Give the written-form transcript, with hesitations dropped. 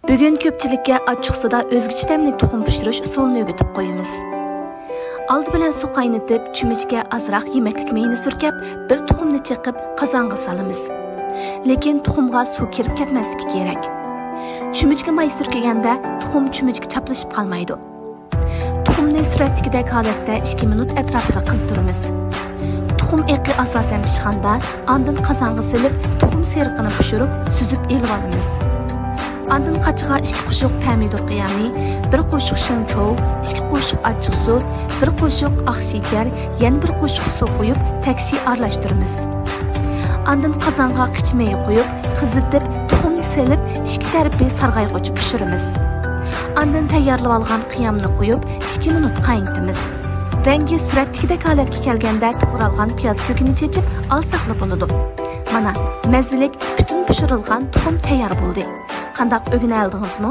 Bugün ko'pchilikka ochiq suvda o'zgacha tamlik tuxum pishirish usulini o'rgatib qo'yamiz. Oldi bilan suv qaynatib, cho'michga ozroq yemeklik mayini surkab, bir tuxumni chiqib qozonga solamiz. Lekin tuxumga suv kirib ketmasligi kerak. Cho'michga may surkaganda tuxum cho'michga chaplashib qolmaydi. Tuxumni suratdagidek holatda 2 minut atrofida qizdiramiz. Tuxum eqi asosan pishganda, ondan qozonga solib, tuxum seriqini pishirib, suzib elib olamiz. Ondan qachiga 2 qo'shiq pomidor qiyami, 1 qo'shiq shinchov, 2 qo'shiq achchiq suv, 1 qo'shiq oq shakar, yana 1 qo'shiq suv qo'yib, taksi aralashtiramiz. Ondan qozonga qichmay qo'yib, qizitib, tuxumni selib, 2 tarafi sarg'ayguncha pishiramiz. Ondan tayyorlab olgan qiyamni qo'yib, 2 minut qaynatamiz. Rangi suratdagidek holatga kelganda to'g'ralgan piyoz ko'kini chechib, olsaqli bo'ladi. Mana, mazzilik butun pishirilgan tuxum tayyor bo'ldi. Qandaq o'g'ina aldingizmi?